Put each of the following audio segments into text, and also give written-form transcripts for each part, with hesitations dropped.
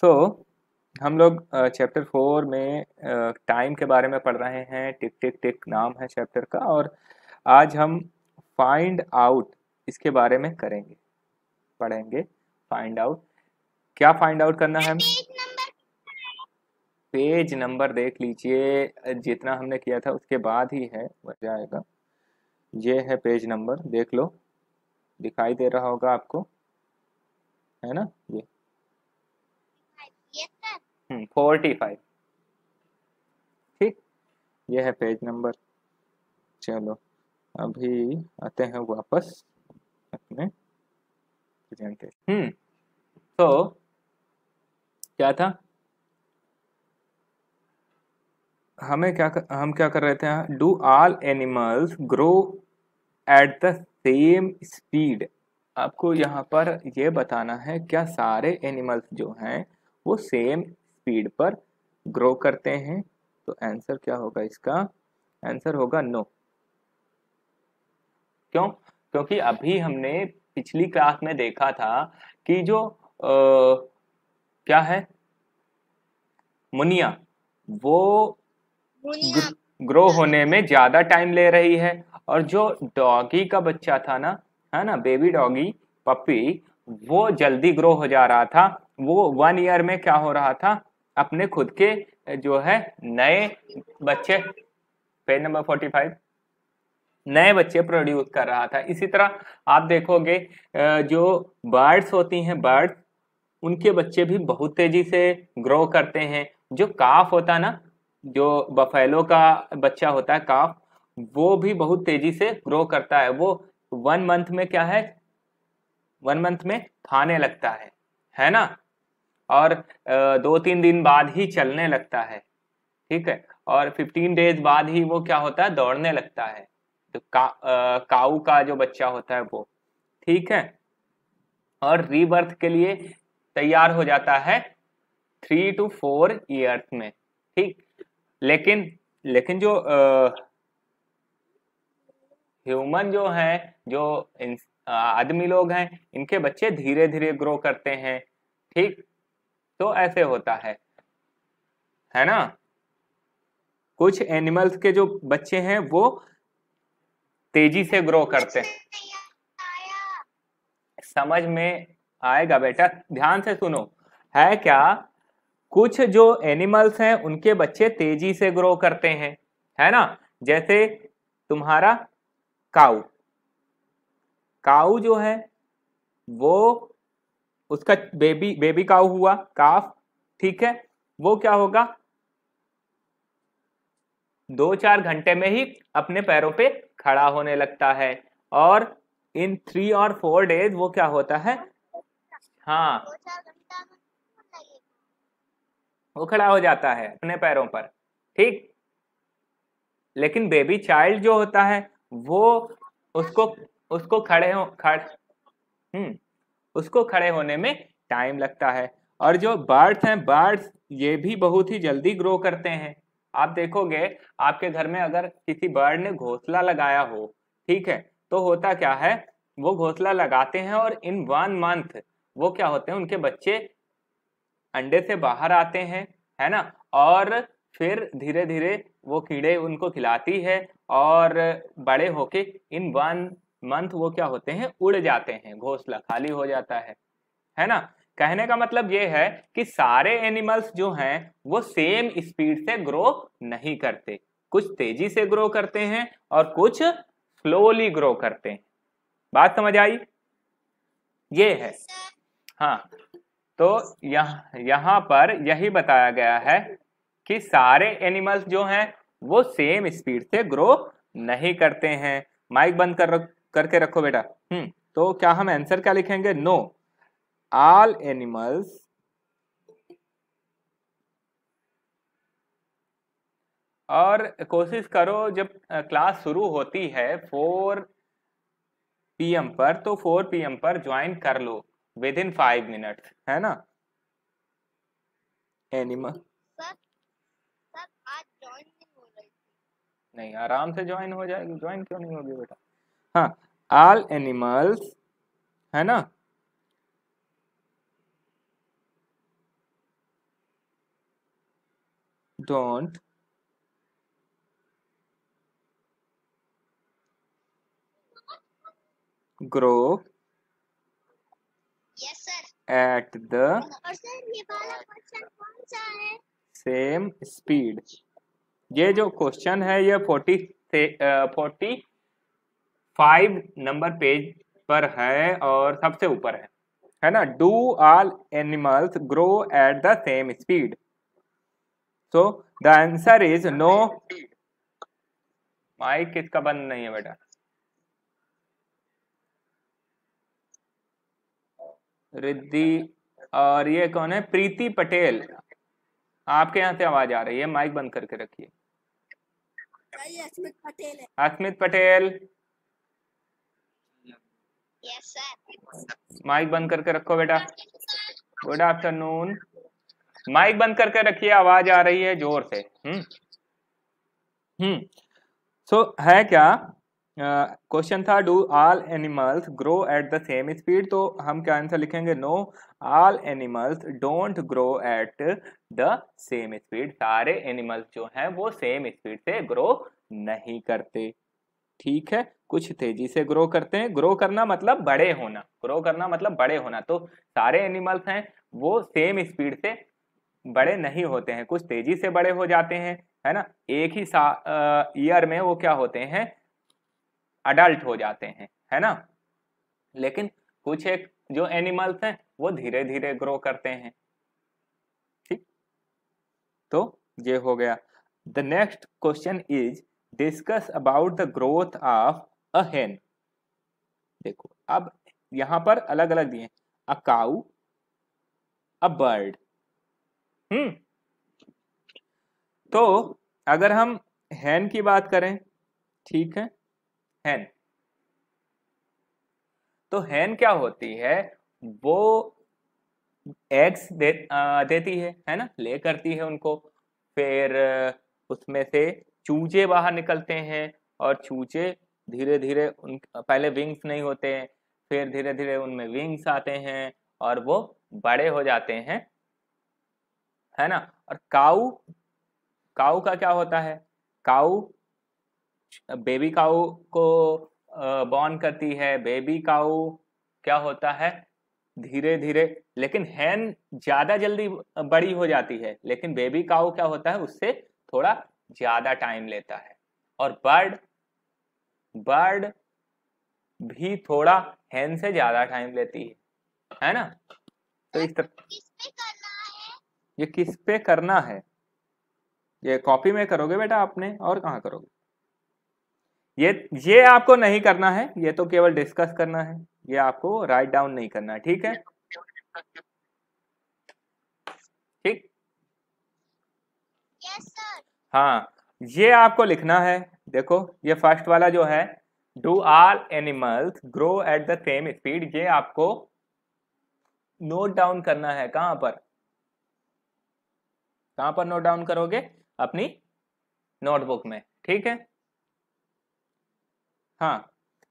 सो हम लोग चैप्टर 4 में टाइम के बारे में पढ़ रहे हैं। टिक टिक टिक नाम है चैप्टर का, और आज हम फाइंड आउट इसके बारे में पढ़ेंगे। फाइंड आउट, क्या फाइंड आउट करना है? पेज नंबर देख लीजिए, जितना हमने किया था उसके बाद ही है वजह आएगा। ये है पेज नंबर, देख लो, दिखाई दे रहा होगा आपको, है ना? ये 45, ठीक, ये है पेज नंबर। चलो अभी आते हैं वापस अपने प्रेजेंटेशन। तो क्या था, हम क्या कर रहे थे? Do all animals grow at the same speed. आपको यहाँ पर ये बताना है क्या सारे एनिमल्स जो हैं वो सेम स्पीड पर ग्रो करते हैं? तो आंसर क्या होगा इसका? आंसर होगा नो। क्यों? क्योंकि अभी हमने पिछली क्लास में देखा था कि जो क्या है, मुनिया, वो ग्रो होने में ज्यादा टाइम ले रही है, और जो डॉगी का बच्चा था ना, है ना, बेबी डॉगी, पपी, वो जल्दी ग्रो हो जा रहा था। वो 1 ईयर में क्या हो रहा था, अपने खुद के जो है नए बच्चे, पेज नंबर 45, नए बच्चे प्रोड्यूस कर रहा था। इसी तरह आप देखोगे जो बर्ड्स होती हैं, बर्ड्स, उनके बच्चे भी बहुत तेजी से ग्रो करते हैं। जो काफ होता है ना, जो बफेलो का बच्चा होता है काफ, वो भी बहुत तेजी से ग्रो करता है। वो 1 मंथ में क्या है, 1 मंथ में खाने लगता है ना, और 2-3 दिन बाद ही चलने लगता है, ठीक है, और 15 डेज बाद ही वो क्या होता है, दौड़ने लगता है। तो काऊ का जो बच्चा होता है वो, ठीक है, और रीबर्थ के लिए तैयार हो जाता है 3 to 4 ईयर्स में, ठीक। लेकिन लेकिन जो ह्यूमन जो है, जो आदमी लोग हैं, इनके बच्चे धीरे धीरे ग्रो करते हैं, ठीक। तो ऐसे होता है ना। कुछ एनिमल्स के जो बच्चे हैं वो तेजी से ग्रो करते हैं। समझ में आएगा बेटा, ध्यान से सुनो। है क्या, कुछ जो एनिमल्स हैं उनके बच्चे तेजी से ग्रो करते हैं, है ना। जैसे तुम्हारा काऊ, काऊ जो है वो, उसका बेबी काऊ हुआ, काफ, ठीक है, वो क्या होगा, 2-4 घंटे में ही अपने पैरों पे खड़ा होने लगता है, और इन 3 और 4 डेज वो क्या होता है, हाँ, वो खड़ा हो जाता है अपने पैरों पर, ठीक। लेकिन बेबी चाइल्ड जो होता है वो, उसको उसको उसको खड़े होने में टाइम लगता है। और जो बर्ड्स हैं, बर्ड्स ये भी बहुत ही जल्दी ग्रो करते हैं। आप देखोगे आपके घर में अगर किसी बर्ड ने घोंसला लगाया हो, ठीक है, तो होता क्या है, वो घोंसला लगाते हैं और इन 1 मंथ वो क्या होते हैं, उनके बच्चे अंडे से बाहर आते हैं, है ना, और फिर धीरे धीरे वो कीड़े उनको खिलाती है, और बड़े होके इन 1 मंथ वो क्या होते हैं, उड़ जाते हैं, घोंसला खाली हो जाता है ना। कहने का मतलब ये है कि सारे एनिमल्स जो हैं वो सेम स्पीड से ग्रो नहीं करते, कुछ तेजी से ग्रो करते हैं और कुछ स्लोली ग्रो करते हैं। बात समझ आई? ये है, हाँ। तो यहाँ पर यही बताया गया है कि सारे एनिमल्स जो हैं वो सेम स्पीड से ग्रो नहीं करते हैं। माइक बंद करके रखो बेटा। तो क्या हम आंसर क्या लिखेंगे? नो, ऑल एनिमल्स और कोशिश करो जब क्लास शुरू होती है 4 PM पर, तो 4 PM पर ज्वाइन कर लो विद इन 5 मिनट्स, है ना। एनिमल नहीं, आराम से ज्वाइन हो जाएगी, ज्वाइन क्यों नहीं होगी बेटा। हाँ, ऑल एनिमल्स, है ना, don't grow yes sir. at the और सर ये वाला क्वेश्चन कौन सा है? same speed। ये जो क्वेश्चन है ये 45 नंबर पेज पर है और सबसे ऊपर है ना। Do all animals grow at the same speed? So the answer is no. Mike किसका बंद नहीं है बेटा? रिद्धि। और ये कौन है? प्रीति पटेल। आपके यहाँ से आवाज आ रही है, माइक बंद करके रखिए। अस्मित पटेल है। Asmit Patel, yes sir. Mike बंद करके रखो बेटा। Good afternoon. माइक बंद करके रखिए, आवाज आ रही है जोर से। सो है क्या? क्वेश्चन था do all animals grow at the same speed, तो हम क्या आंसर लिखेंगे? No, all animals don't grow at the same speed. सारे एनिमल्स जो हैं वो सेम स्पीड से ग्रो नहीं करते। ठीक है, कुछ तेजी से ग्रो करते हैं। ग्रो करना मतलब बड़े होना, ग्रो करना मतलब बड़े होना। तो सारे एनिमल्स हैं वो सेम स्पीड से बड़े नहीं होते हैं, कुछ तेजी से बड़े हो जाते हैं, है ना। एक ही ईयर में वो क्या होते हैं? अडल्ट हो जाते हैं, है ना। लेकिन कुछ एक जो एनिमल्स हैं वो धीरे धीरे ग्रो करते हैं। ठीक, तो ये हो गया। The next question is discuss about the growth of a हेन। देखो अब यहां पर अलग अलग दिए, अ काऊ, अ बर्ड। तो अगर हम हैन की बात करें, ठीक है, हैन, तो हैन क्या होती है? वो एग्स देती है ना, ले करती है उनको। फिर उसमें से चूजे बाहर निकलते हैं और चूजे धीरे धीरे उन पहले विंग्स नहीं होते हैं, फिर धीरे धीरे उनमें विंग्स आते हैं और वो बड़े हो जाते हैं, है ना। और काऊ, काऊ का क्या होता है? काऊ बेबी काऊ को बॉर्न करती है। बेबी काऊ क्या होता है? धीरे धीरे, लेकिन हैन ज्यादा जल्दी बड़ी हो जाती है, लेकिन बेबी काऊ क्या होता है? उससे थोड़ा ज्यादा टाइम लेता है। और बर्ड, बर्ड भी थोड़ा हैन से ज्यादा टाइम लेती है ना। तो इस तरह किस पे करना है? ये किस पे करना है? ये कॉपी में करोगे बेटा आपने, और कहाँ करोगे? ये आपको नहीं करना है, ये तो केवल डिस्कस करना है, ये आपको राइट डाउन नहीं करना है। ठीक है, ठीक। Yes sir. हाँ, ये आपको लिखना है। देखो ये फर्स्ट वाला जो है, do all animals grow at the same speed, ये आपको नोट डाउन करना है। कहां पर, कहां पर नोट डाउन करोगे? अपनी नोटबुक में। ठीक है, हाँ।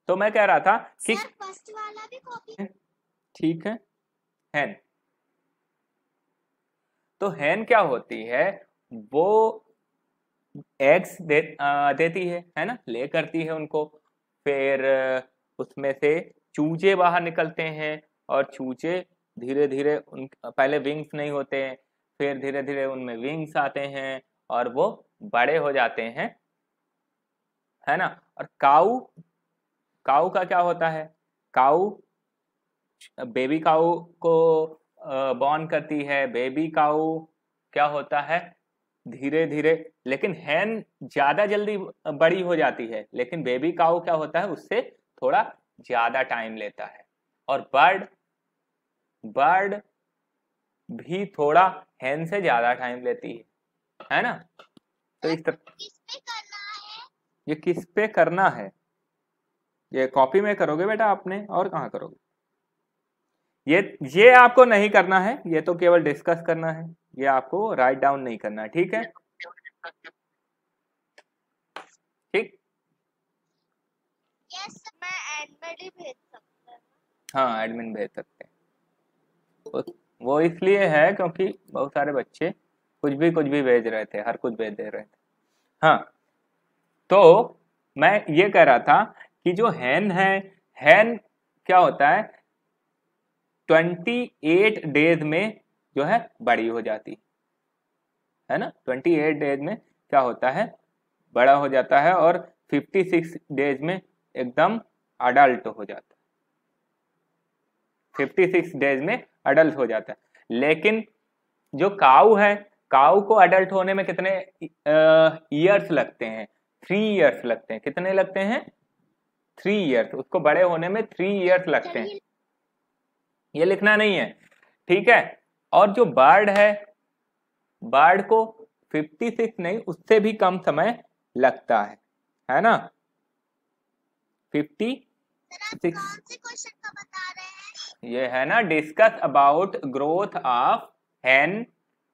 तो मैं कह रहा था कि सर फर्स्ट वाला भी कॉपी। ठीक है तो हैन क्या होती है? वो एग्स देती है ना, ले करती है उनको। फिर उसमें से चूजे बाहर निकलते हैं और चूजे धीरे धीरे उन पहले विंग्स नहीं होते हैं, फिर धीरे धीरे उनमें विंग्स आते हैं और वो बड़े हो जाते हैं, है ना। और काऊ, काऊ का क्या होता है? काऊ बेबी काऊ को बॉर्न करती है। बेबी काऊ क्या होता है? धीरे धीरे, लेकिन हैन ज्यादा जल्दी बड़ी हो जाती है, लेकिन बेबी काऊ क्या होता है? उससे थोड़ा ज्यादा टाइम लेता है। और बर्ड, बर्ड भी थोड़ा हैन से ज्यादा टाइम लेती है ना। तो इस तरह किस पे करना है? ये किस पे करना है? ये कॉपी में करोगे बेटा आपने, और कहाँ करोगे? ये आपको नहीं करना है, ये तो केवल डिस्कस करना है, ये आपको राइट डाउन नहीं करना है। ठीक है, ठीक। यस सर, मैं एडमिट ही भेज सकता हूँ। हाँ, एडमिन भेज सकते हैं। वो इसलिए है क्योंकि बहुत सारे बच्चे कुछ भी भेज रहे थे, हर कुछ भेज दे रहे थे। हाँ, तो मैं ये कह रहा था कि जो हैन है, हैन क्या होता है, 28 डेज में जो है बड़ी हो जाती है ना, 28 डेज में क्या होता है, बड़ा हो जाता है, और 56 डेज में एकदम अडल्ट हो जाता है, 56 डेज में अडल्ट हो जाता है। लेकिन जो काऊ है, काऊ को अडल्ट होने में कितने ईयर्स लगते हैं, 3 ईयर्स लगते हैं। कितने लगते हैं, 3 ईयर्स, उसको बड़े होने में 3 ईयर्स लगते हैं। ये लिखना नहीं है, ठीक है। और जो बर्ड है, बर्ड को 56 नहीं, उससे भी कम समय लगता है ना, 56। कौन से क्वेश्चन का बता रहे हैं? ये है ना, discuss about growth of hen,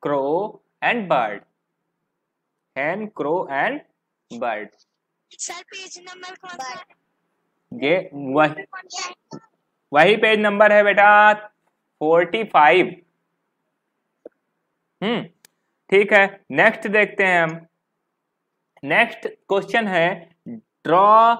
crow and bird, hen, crow and bird. Sir page number कौन सा है? ये वही पेज नंबर है बेटा, 45। ठीक है, नेक्स्ट देखते हैं हम। नेक्स्ट क्वेश्चन है, draw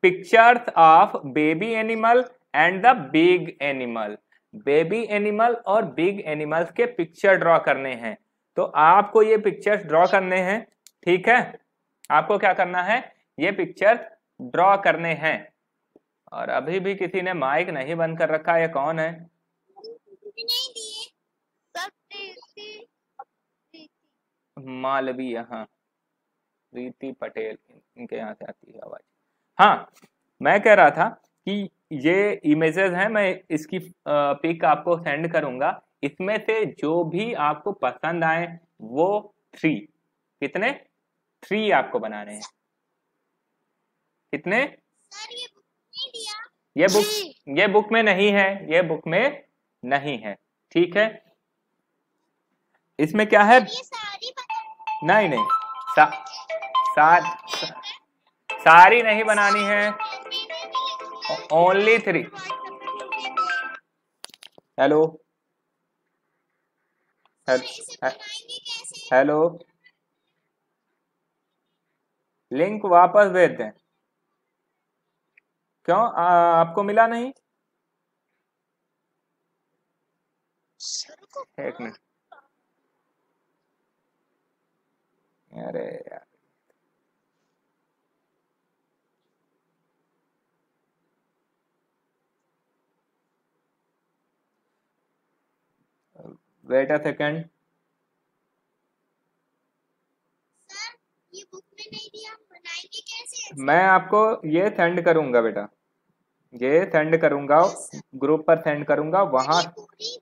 pictures of baby animal and the big animal. Baby animal और बिग एनिमल्स के पिक्चर ड्रॉ करने हैं। तो आपको ये पिक्चर्स ड्रॉ करने हैं, ठीक है, आपको क्या करना है, ये पिक्चर ड्रॉ करने हैं। और अभी भी किसी ने माइक नहीं बंद कर रखा, ये कौन है? नहीं दिए सर, प्रीति मालवी, हाँ, प्रीति पटेल, इनके यहाँ से आती है आवाज। हाँ, मैं कह रहा था कि ये इमेजेस हैं, मैं इसकी पिक आपको सेंड करूंगा। इसमें से जो भी आपको पसंद आए वो 3, कितने, 3 आपको बनाने हैं। कितने? सर ये बुक नहीं दिया। ये बुक में नहीं है, ये बुक में नहीं है, ठीक है। इसमें क्या है, ये सारी नहीं नहीं, सारी नहीं बनानी है, ओनली 3। हेलो हेलो, लिंक वापस भेज दें, क्यों आपको मिला नहीं? एक मिनट, अरे यार, वेट अ सेकेंड। सर ये बुक में नहीं दिया, बनाएंगे कैसे? मैं आपको ये सेंड करूंगा बेटा, ये सेंड करूंगा, ग्रुप पर सेंड करूंगा, वहां पूरी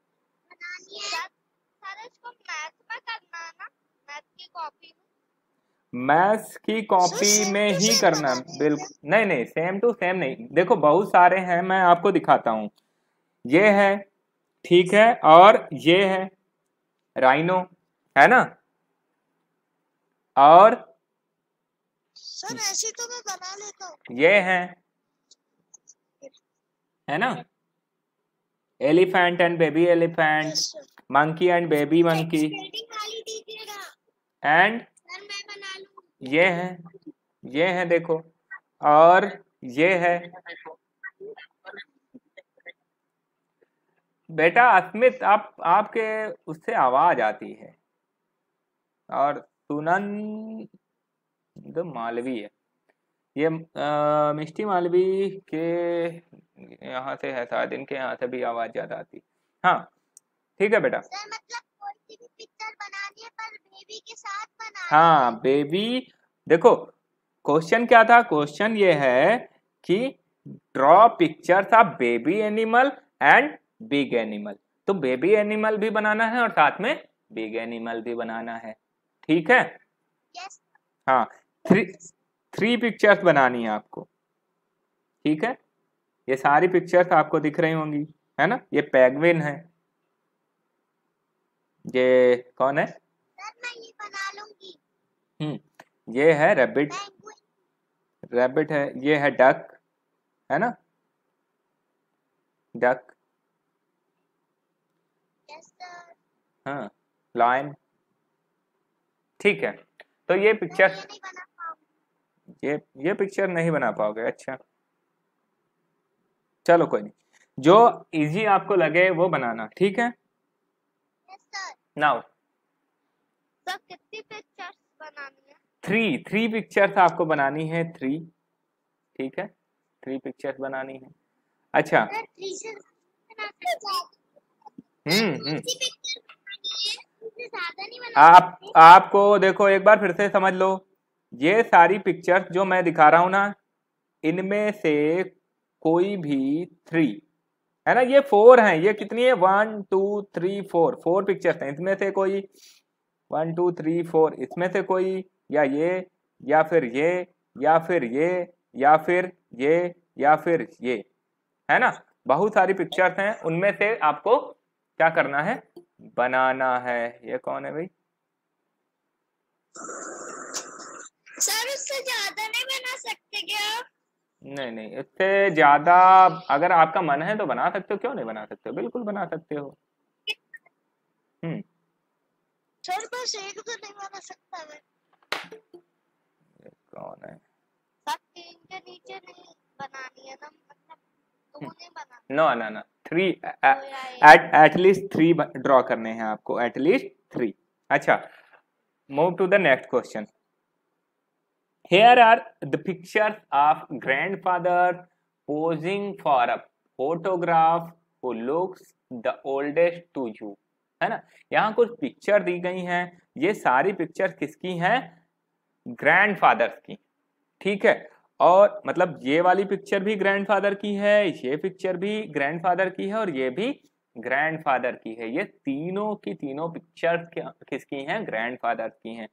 बनानी है सर, इसको मैथ में करना है ना, मैथ की कॉपी में। मैथ्स की कॉपी में ही करना, बिल्कुल नहीं नहीं, सेम टू सेम नहीं। देखो बहुत सारे हैं, मैं आपको दिखाता हूं। ये है, ठीक है, और ये है राइनो, है ना, और सर ऐसे तो मैं बना लेता हूँ। ये है ना, elephant and baby elephant, monkey and baby monkey, वाली दीजिएगा एंड सर, मैं बना लूँ। ये है देखो, और ये है बेटा अस्मित, आपके उससे आवाज आती है, और सुनंद मालवी है ये, मिष्टी मालवी के यहाँ से है शायद, इनके यहाँ से भी आवाज ज्यादा आती। हाँ, ठीक है बेटा। सर मतलब कोई सी भी पिक्चर बनानी है पर बेबी के साथ बनानी है। हाँ बेबी, देखो क्वेश्चन क्या था, क्वेश्चन ये है कि draw pictures of baby animal and big animal. तो बेबी एनिमल भी बनाना है और साथ में बिग एनिमल भी बनाना है, ठीक है। यस। हाँ, 3 पिक्चर्स बनानी है आपको, ठीक है। ये सारी पिक्चर्स आपको दिख रही होंगी, है ना। ये पेंगुइन है, ये कौन है, सर मैं ये बना लूंगी। ये है रैबिट, रैबिट है, ये है डक, है ना, डक। Yes sir. हाँ, लायन, ठीक है, तो ये पिक्चर, ये नहीं बना पाऊंगी। ये पिक्चर नहीं बना पाओगे, अच्छा चलो कोई नहीं, जो इजी आपको लगे वो बनाना, ठीक है। Yes sir. नाउ सर कितनी पिक्चर्स बनानी है? थ्री पिक्चर्स आपको बनानी है, थ्री, ठीक है, थ्री पिक्चर्स बनानी है। अच्छा, सर 3 से बना सकते हैं। हम्म, इसी पिक्चर बनानी है, इससे ज्यादा नहीं बना आप सकते। आपको देखो एक बार फिर से समझ लो, ये सारी पिक्चर्स जो मैं दिखा रहा हूं ना, इनमें से कोई भी थ्री, है ना, ये फोर हैं, ये कितनी है, 1 2 3 4, फोर पिक्चर्स हैं, इसमें से कोई 1 2 3 4, इसमें से कोई, या ये, या फिर ये, या फिर ये, या फिर ये, या फिर ये, है ना, बहुत सारी पिक्चर्स हैं, उनमें से आपको क्या करना है, बनाना है। ये कौन है भाई, सर उससे ज्यादा नहीं बना सकते क्या? नहीं नहीं, इससे ज्यादा अगर आपका मन है तो बना सकते हो, क्यों नहीं बना सकते हो, बिल्कुल बना सकते हो। हम्म, सर बस एक तो नहीं बना सकता मैं। कौन है, सर 3 के नीचे नहीं बनानी है ना, मतलब 2 नहीं बनाना। नो नो नो, थ्री, तो या एटलीस्ट थ्री ड्रॉ करने हैं आपको, एटलीस्ट थ्री। अच्छा, move to the next question. Here are the pictures of grandfather posing for a photograph who looks the oldest to you, है ना, यहाँ कुछ पिक्चर दी गई हैं, ये सारी पिक्चर किसकी हैं, ग्रैंडफादर्स की, ठीक है, और मतलब ये वाली पिक्चर भी ग्रैंडफादर की है, ये पिक्चर भी ग्रैंडफादर की है, और ये भी ग्रैंडफादर की है, ये तीनों की तीनों पिक्चर्स किसकी हैं, ग्रैंडफादर की हैं।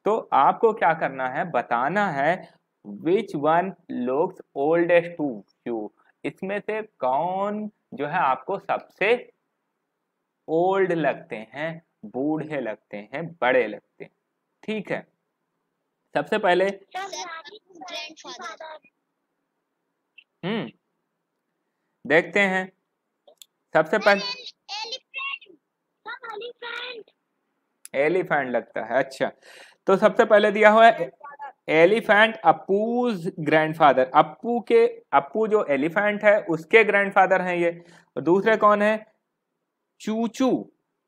तो आपको क्या करना है, बताना है which one looks oldest to you, इसमें से कौन जो है आपको सबसे ओल्ड लगते हैं, बूढ़े लगते हैं, बड़े लगते हैं, ठीक है। सबसे पहले ग्रैंडफादर। हम्म, देखते हैं, सबसे पहले एलिफेंट। सब एलिफेंट। एलिफेंट लगता है, अच्छा, तो सबसे पहले दिया हुआ है एलिफेंट अप्पूज ग्रैंडफादर, अप्पू जो एलिफेंट है उसके ग्रैंडफादर हैं ये, और दूसरे कौन है, चूचू,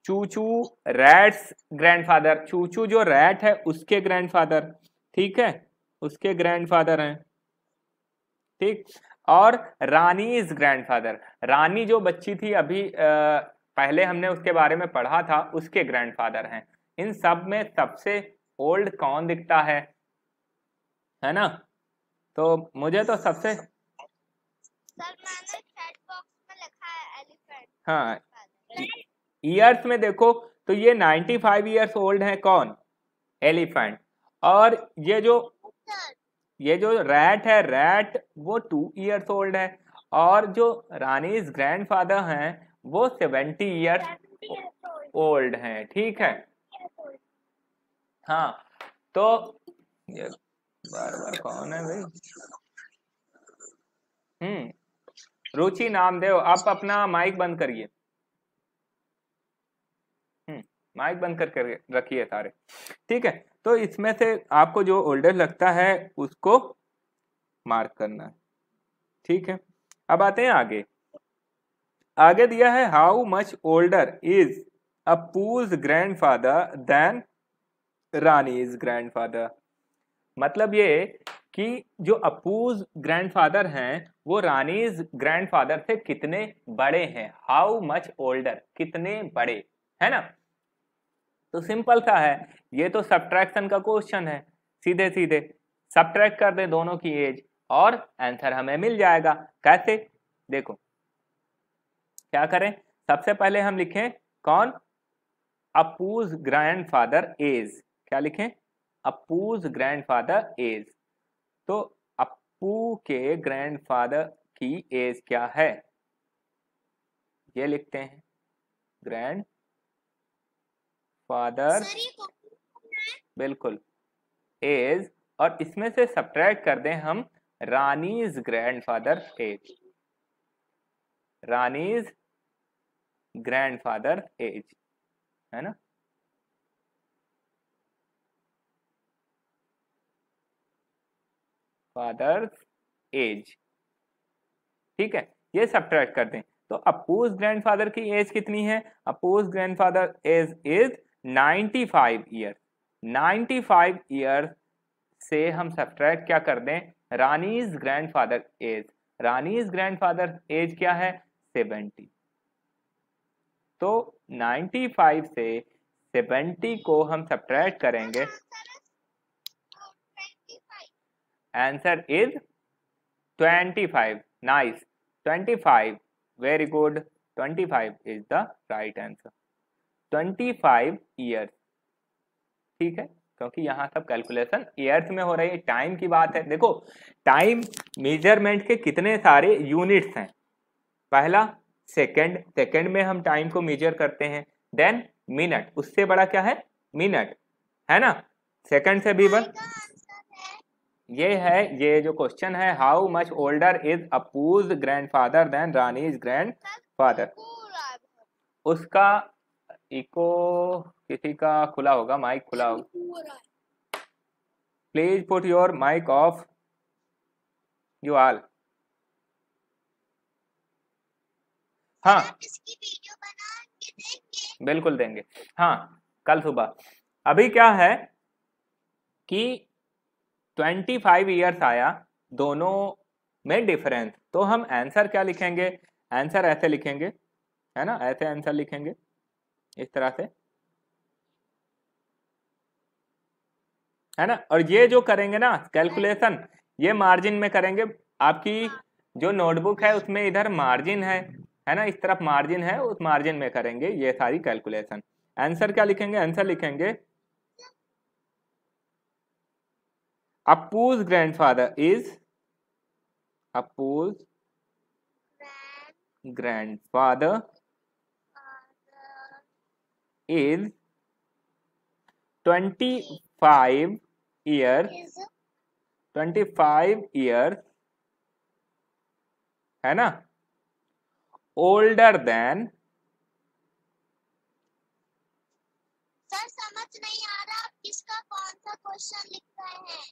चूचू रैट्स ग्रैंडफादर, चूचू जो रैट है उसके ग्रैंडफादर, ठीक है, उसके ग्रैंडफादर हैं, ठीक, और रानीज ग्रैंडफादर, रानी जो बच्ची थी अभी पहले हमने उसके बारे में पढ़ा था, उसके ग्रैंडफादर हैं। इन सब में सबसे ओल्ड कौन दिखता है ना, तो मुझे तो सबसे, सर मैंने चैट बॉक्स में लिखा है एलिफेंट। हाँ, ईयर्स में देखो तो ये 95 ईयर्स ओल्ड है, कौन, एलिफेंट, और ये जो रैट है, रैट वो 2 ईयर्स ओल्ड है, और जो रानीज ग्रैंडफादर हैं वो 70 ईयर्स ओल्ड हैं, ठीक है, हाँ, तो ये बार बार कौन है भाई, रुचि नामदेव, आप अपना माइक बंद करिए, माइक बंद करके रखिए सारे, ठीक है, तो इसमें से आपको जो ओल्डर लगता है उसको मार्क करना है, ठीक है। अब आते हैं आगे, आगे दिया है how much older is Appu's grandfather than Rani's grandfather, मतलब ये कि जो अप्पूज ग्रैंडफादर हैं वो रानीज ग्रैंडफादर से कितने बड़े हैं, हाउ मच ओल्डर, कितने बड़े, है ना, तो सिंपल सा है, ये तो सब्ट्रैक्शन का क्वेश्चन है, सीधे सीधे सब्ट्रैक्ट कर दे दोनों की एज और आंसर हमें मिल जाएगा, कैसे, देखो क्या करें, सबसे पहले हम लिखें कौन, अप्पूज ग्रैंडफादर एज, क्या लिखें, अप्पूज ग्रैंडफादर एज, तो अप्पू के ग्रैंडफादर की एज क्या है, ये लिखते हैं ग्रैंड फादर, बिल्कुल, एज, और इसमें से सब्ट्रैक्ट कर दें हम Rani's grandfather age, Rani's grandfather age, है ना, फादर्स एज। ठीक है, ये सब्ट्रैक्ट कर दें तो अप्पूज ग्रैंडफादर की एज कितनी है? Appu's grandfather age is 95 years. 95 years से हम सब्ट्रैक्ट क्या कर दें? Rani's grandfather age. Rani's grandfather age क्या है? 70। तो 95 से 70 को हम सब्ट्रैक्ट करेंगे, answer is 25। Nice, 25, very good, 25 is the right answer. 25 years. ठीक है, क्योंकि यहाँ सब कैलकुलेशन ईयर्स में हो रही है, टाइम की बात है। देखो टाइम मेजरमेंट के कितने सारे यूनिट्स हैं। पहला सेकंड, सेकंड में हम टाइम को मेजर करते हैं। देन मिनट, उससे बड़ा क्या है? मिनट, है ना? सेकंड से भी बड़ा ये है। ये जो क्वेश्चन है, how much older is Appu's grandfather than Rani's grandfather, उसका इको किसी का खुला होगा, माइक खुला होगा। Please put your mic off you all. हाँ इसकी वीडियो बना के देंगे। बिल्कुल देंगे, हाँ कल सुबह। अभी क्या है कि 25 ईयर्स आया, दोनों में डिफरेंस, तो हम आंसर क्या लिखेंगे? आंसर ऐसे लिखेंगे, है ना? ऐसे आंसर लिखेंगे इस तरह से, है ना? और ये जो करेंगे ना कैलकुलेशन, ये मार्जिन में करेंगे। आपकी जो नोटबुक है उसमें इधर मार्जिन है ना? इस तरफ मार्जिन है, उस मार्जिन में करेंगे ये सारी कैलकुलेशन। आंसर क्या लिखेंगे? आंसर लिखेंगे Appu's grandfather is, Appu's grandfather is 25 years, 25 years, है ना? ओल्डर देन, सर समझ नहीं आ रहा किसका कौन सा क्वेश्चन लिख रहे हैं।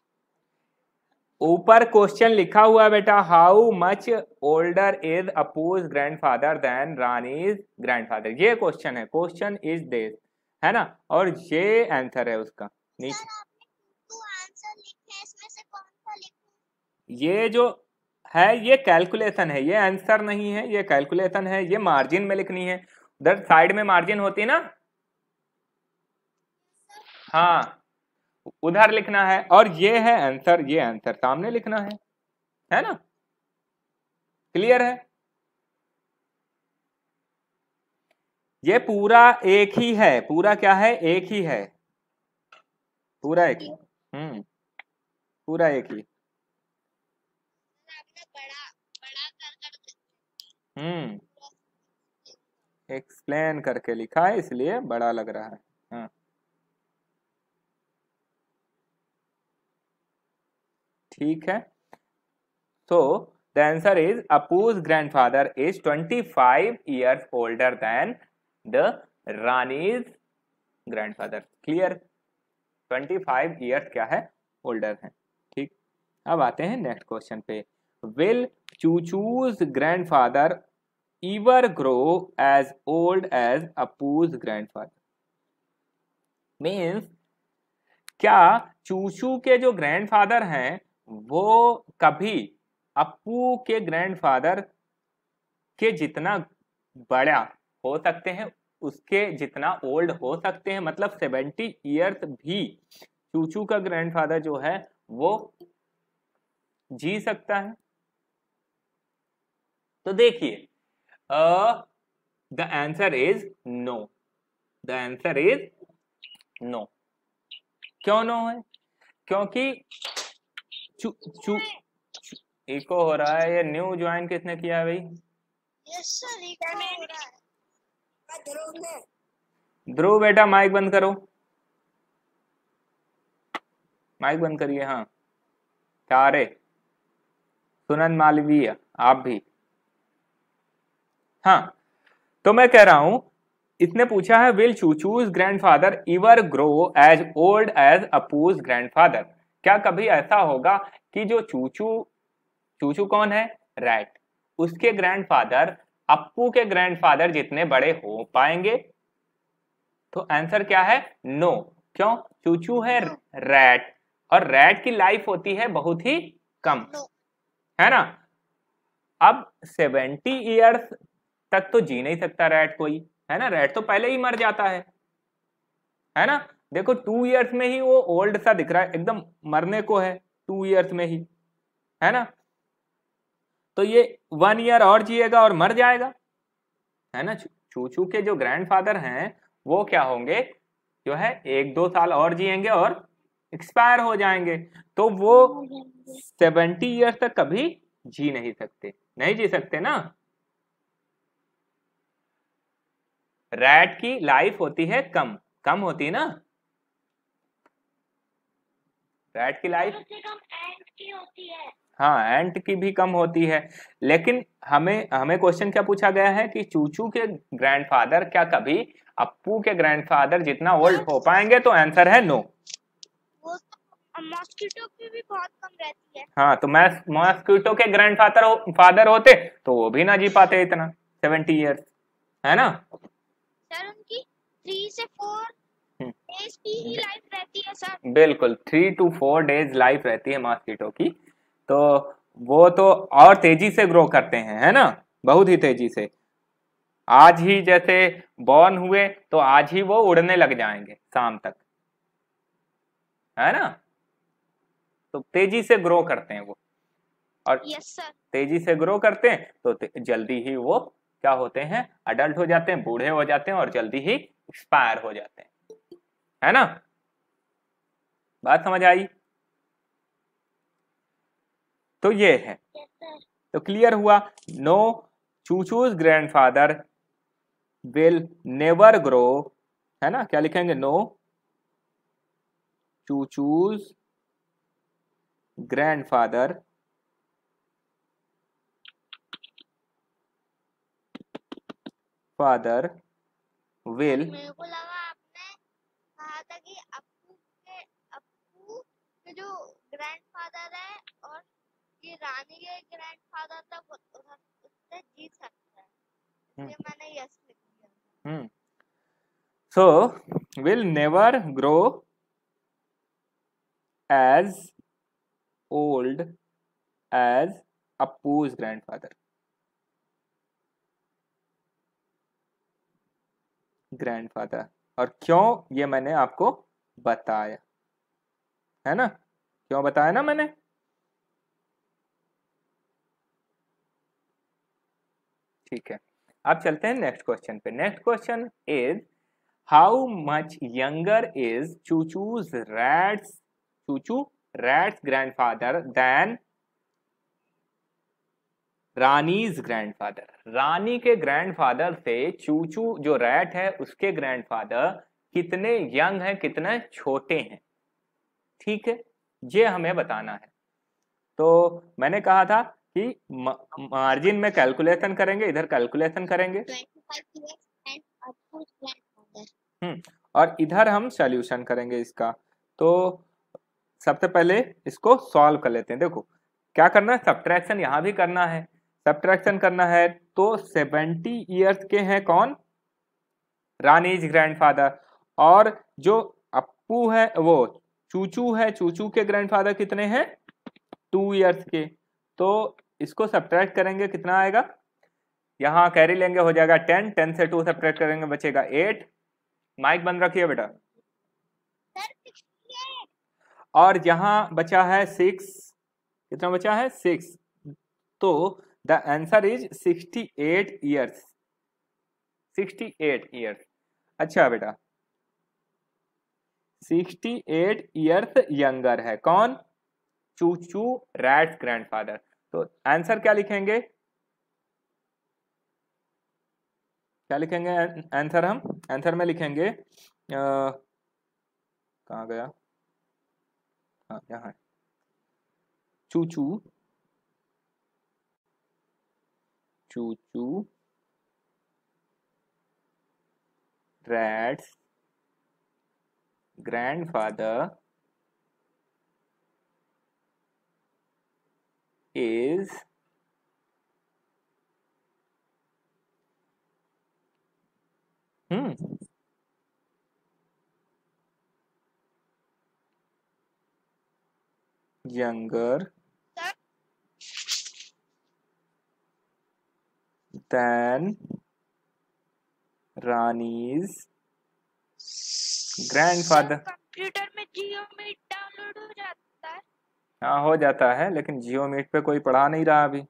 ऊपर क्वेश्चन लिखा हुआ है बेटा, how much older is Appu's grandfather than Rani's grandfather. ये क्वेश्चन है, क्वेश्चन इज दिस, है ना? और ये आंसर है उसका। सर आपने 2 आंसर लिखे, इसमें से कौन सा लिखूं? ये जो है ये कैलकुलेशन है, ये आंसर नहीं है, ये कैलकुलेशन है। ये मार्जिन में लिखनी है, उधर साइड में मार्जिन होती है ना, हाँ उधर लिखना है। और ये है आंसर, ये आंसर सामने लिखना है ना? क्लियर है? ये पूरा एक ही है, पूरा क्या है? एक ही है, पूरा एक ही। पूरा एक ही। आपने बड़ा बड़ा कर एक्सप्लेन करके लिखा है इसलिए बड़ा लग रहा है। हाँ ठीक है। So the answer is Apu's grandfather is 25 years older than the Rani's grandfather. Clear? 25 years क्या है? Older है। ठीक, अब आते हैं नेक्स्ट क्वेश्चन पे। Will Chuchu's grandfather ever grow as old as Apu's grandfather? Means क्या चूचू के जो ग्रैंडफादर हैं वो कभी अप्पू के ग्रैंडफादर के जितना बड़ा हो सकते हैं, उसके जितना ओल्ड हो सकते हैं? मतलब 70 ईयर्स भी चूचू का ग्रैंडफादर जो है वो जी सकता है? तो देखिए the answer is no, the answer is no. क्यों नो है? क्योंकि इको हो रहा है। ये न्यू ज्वाइन किसने किया है भाई? यस सर, इको हो रहा है। ध्रुव बेटा माइक बंद करो, माइक बंद करिए। हाँ सारे, सुनन मालवीय आप भी। हाँ तो मैं कह रहा हूं, इसने पूछा है will Chuchu's grandfather ever grow as old as Appu's grandfather. क्या कभी ऐसा होगा कि जो चूचू, चूचू कौन है, रैट, उसके ग्रैंडफादर अप्पू के ग्रैंडफादर जितने बड़े हो पाएंगे? तो आंसर क्या है, नो। क्यों? चूचू है नो रैट, और रैट की लाइफ होती है बहुत ही कम, नो है ना। अब 70 ईयर्स तक तो जी नहीं सकता रैट कोई, है ना, रैट तो पहले ही मर जाता है ना। देखो 2 ईयर्स में ही वो ओल्ड सा दिख रहा है, एकदम मरने को है 2 ईयर्स में ही, है ना। तो ये 1 ईयर और जिएगा और मर जाएगा, है ना। चूचू के जो ग्रैंडफादर हैं वो क्या होंगे, जो है 1-2 साल और जिएंगे और एक्सपायर हो जाएंगे। तो वो 70 ईयर्स तक कभी जी नहीं सकते, नहीं जी सकते ना। रैट की लाइफ होती है कम, कम होती है ना रैट की लाइफ, कम एंड की होती है। हाँ एंट की भी कम होती है। लेकिन हमें हमें क्वेश्चन क्या पूछा गया है कि चूचू के ग्रैंडफादर क्या कभी अप्पू के ग्रैंडफादर जितना ओल्ड हो पाएंगे? तो आंसर है नो। वो तो मॉस्किटो की भी बहुत कम रहती है। हाँ, तो मॉस्किटो के ग्रैंडफादर फादर होते तो वो भी ना जी पाते इतना 70 ईयर्स, है ना। सर उनकी 3 से 4 डेज की ही लाइफ रहती है सर। बिल्कुल 3 to 4 डेज लाइफ रहती है मॉस्किटो की। तो वो तो और तेजी से ग्रो करते हैं, है ना, बहुत ही तेजी से। आज ही जैसे बॉर्न हुए तो आज ही वो उड़ने लग जाएंगे शाम तक, है ना। तो तेजी से ग्रो करते हैं वो, और यस सर। तेजी से ग्रो करते हैं तो जल्दी ही वो क्या होते हैं, अडल्ट हो जाते हैं, बूढ़े हो जाते हैं और जल्दी ही एक्सपायर हो जाते हैं, है ना। बात समझ आई? तो ये है, यस सर। तो क्लियर हुआ, no Chuchu's grandfather will never grow, है ना। क्या लिखेंगे, no Chuchu's grandfather father will, मेरे को लगा आपने कहा था कि अप्पू के जो ग्रैंडफादर है और ये रानी के ग्रैंडफादर था वो उससे जीत सकता है, इसलिए मैंने यस लिख दिया। So will never grow as old as Appu's grandfather, grandfather. और क्यों, ये मैंने आपको बताया, है ना, क्यों बताया ना मैंने। ठीक है, अब चलते हैं नेक्स्ट क्वेश्चन पे। Next question is how much younger is Chuchu rat's grandfather than Rani's grandfather. Rani के ग्रैंडफादर से चूचू जो रैट है उसके ग्रैंडफादर कितने यंग हैं, कितने छोटे हैं, ठीक है, ये हमें बताना है। तो मैंने कहा था कि मार्जिन में कैलकुलेशन करेंगे, इधर कैलकुलेशन करेंगे 25 years and अप्पू's grandfather। और इधर हम सॉल्यूशन करेंगे इसका। तो सबसे पहले इसको सॉल्व कर लेते हैं। देखो क्या करना है, सब्ट्रैक्शन यहाँ भी करना है, सब्ट्रैक्शन करना है। तो 70 ईयर्स के हैं कौन, रानीज ग्रैंडफादर, और जो अप्पू है वो चूचू है, चूचू के ग्रैंडफादर कितने हैं, 2 ईयर्स के। तो इसको सब्ट्रैक्ट करेंगे कितना आएगा, यहाँ कैरी लेंगे हो जाएगा 10, 10 से 2 सब्ट्रैक्ट करेंगे बचेगा 8। माइक बंद रखिए बेटा। सर 68। और यहाँ बचा है 6, कितना बचा है 6। तो the answer is 68 years, 68 years. अच्छा बेटा 68 ईयर्स यंगर है कौन, चूचू रैट्स ग्रैंडफादर। तो आंसर क्या लिखेंगे, क्या लिखेंगे आंसर, हम आंसर में लिखेंगे कहाँ गया, हाँ यहाँ है, Chuchu Chuchu rat's grandfather is younger than Rani's grandfather. Computer में जियो मीट डाउनलोड हो जाता है? हाँ हो जाता है, लेकिन जियो मीट पे कोई पढ़ा नहीं रहा अभी।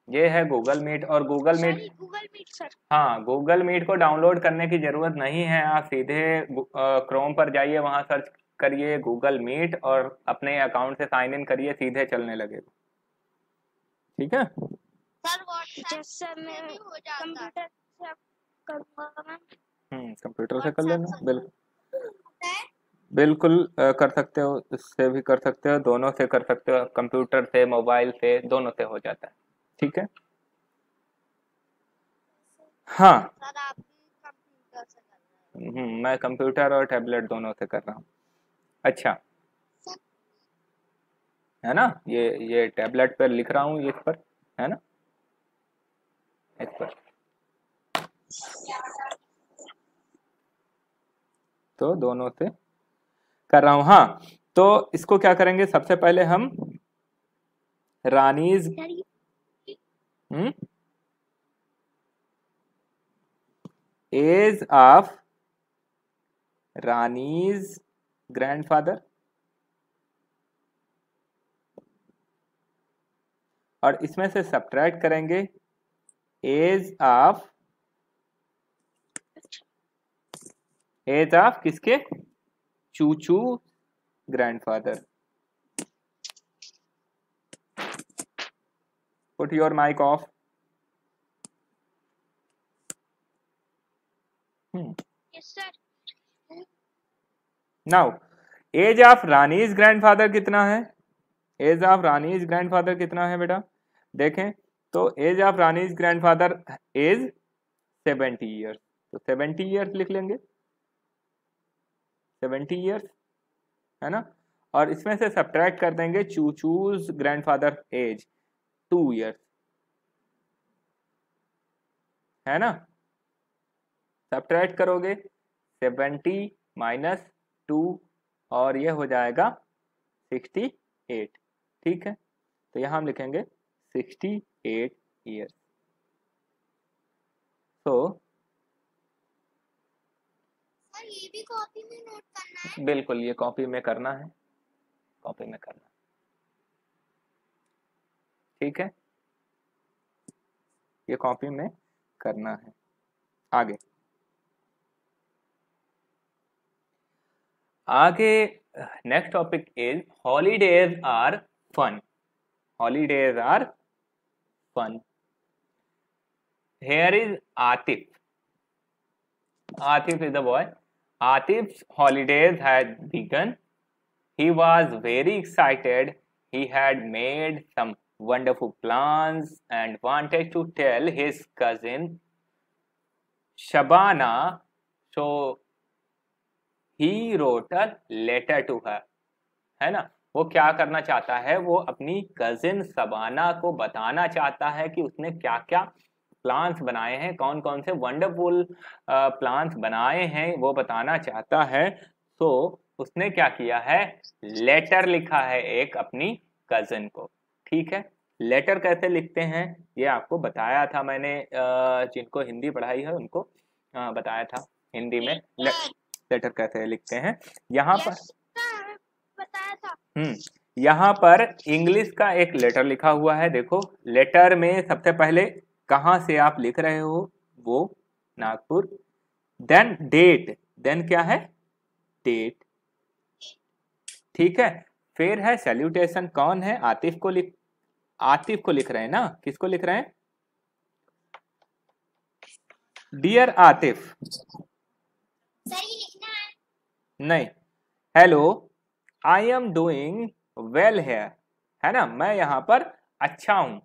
ये है गूगल मीट, और Google Meet, Google Meet sir. हाँ गूगल मीट को डाउनलोड करने की जरूरत नहीं है, आप सीधे क्रोम पर जाइए, वहां सर्च करिए गूगल मीट और अपने अकाउंट से साइन इन करिए, सीधे चलने लगेगा। ठीक है सर व्हाट्सएप में भी हो जाता है। कंप्यूटर से कर लेना, बिल्कुल बिल्कुल कर सकते हो, इससे भी कर सकते हो, दोनों से कर सकते हो, कंप्यूटर से, मोबाइल से, दोनों से हो जाता है। ठीक है हाँ सर आप भी कंप्यूटर से कर रहे हैं? मैं कंप्यूटर और टैबलेट दोनों से कर रहा हूँ। अच्छा है ना, ये टैबलेट पर लिख रहा हूँ, इस पर है ना, इस पर, तो दोनों से कर रहा हूँ। हाँ तो इसको क्या करेंगे, सबसे पहले हम Rani's age of Rani's grandfather, और इसमें से सब्ट्रैक्ट करेंगे एज ऑफ किसके, Chuchu grandfather. Put your mic off. Yes sir. Now age of Rani's grandfather कितना है, एज ऑफ रानीज ग्रैंडफादर कितना है बेटा, देखें तो age of Rani's grandfather is 70 years, तो 70 ईयर्स लिख लेंगे, 70 ईयर्स है ना, और इसमें से सब्ट्रैक्ट कर देंगे चूचूज ग्रैंडफादर एज 2 ईयर्स, है ना, सब्ट्रैक्ट करोगे 70 माइनस 2 और ये हो जाएगा 68। ठीक है, तो यहां हम लिखेंगे 68 ईयर्स। तो सर ये भी कॉपी में नोट करना है? बिल्कुल, ये कॉपी में करना है, कॉपी में करना, ठीक है, ये कॉपी में करना है। आगे next topic is holidays are fun, holidays are fun. Here is Atif. Atif is the boy. Atif's holidays had begun. He was very excited. He had made some wonderful plans and wanted to tell his cousin Shabana. So he wrote a letter to her. है ना, वो क्या करना चाहता है, वो अपनी cousin Shabana को बताना चाहता है कि उसने क्या क्या प्लान्स बनाए हैं, कौन कौन से वंडरफुल प्लान्स बनाए हैं, वो बताना चाहता है। तो उसने क्या किया है, लेटर लिखा है एक अपनी कजिन को। ठीक है, लेटर कैसे लिखते हैं ये आपको बताया था मैंने, जिनको हिंदी पढ़ाई है उनको बताया था हिंदी में लेटर कैसे लिखते हैं। यहाँ पर बताया था। यहाँ पर इंग्लिश का एक लेटर लिखा हुआ है, देखो लेटर में सबसे पहले कहाँ से आप लिख रहे हो, वो नागपुर, देन डेट, देन क्या है, डेट, ठीक है, फिर है सैल्यूटेशन, कौन है, आतिफ को लिख रहे हैं ना, किसको लिख रहे हैं, डियर आतिफ, सही लिखना है नहीं, hello I am doing well here, है ना, मैं यहां पर अच्छा हूं,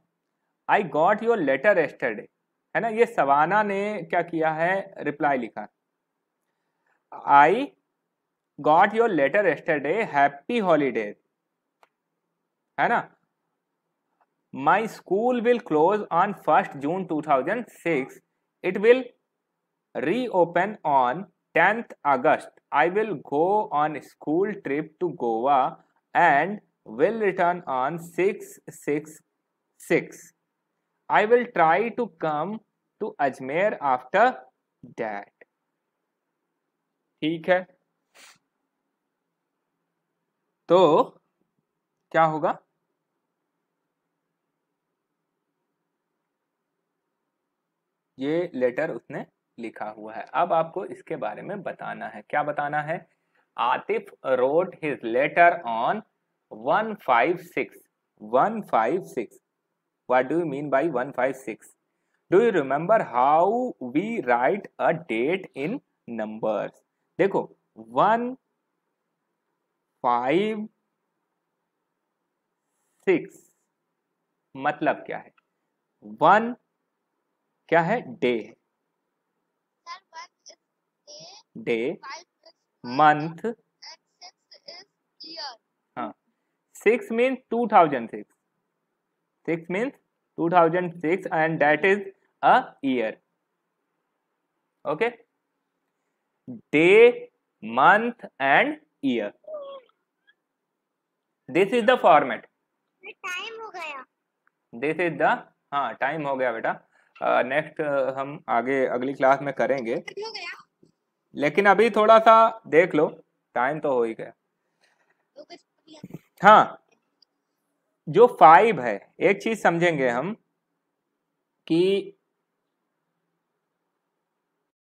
I got your letter yesterday, है ना, ये सवाना ने क्या किया है, रिप्लाई लिखा, I got your letter yesterday, happy holidays, है ना। My school will close on 1st June 2006. It will reopen on 10th August. I will go on school trip to Goa and will return on 6/6/6. I will try to come to Ajmer after that. ठीक है, तो क्या होगा, ये letter उसने लिखा हुआ है। अब आपको इसके बारे में बताना है। क्या बताना है? Atif wrote his letter on 156। 156, what do you mean by 156? Do you remember how we write a date in numbers? देखो 156 मतलब क्या है? 1 क्या है? डे है, Sir, 1 is day, day, 5 is month, and 6 is year. हाँ, 6 means 2006, 6 means 2006 and that is a year. Okay, day, month and year, this is the format. Time हो गया। दिस इज द, हाँ टाइम हो गया बेटा, next हम आगे अगली क्लास में करेंगे, हो गया। लेकिन अभी थोड़ा सा देख लो, टाइम तो हो ही गया। तो कुछ बढ़िया। हाँ, जो 5 है, एक चीज समझेंगे हम कि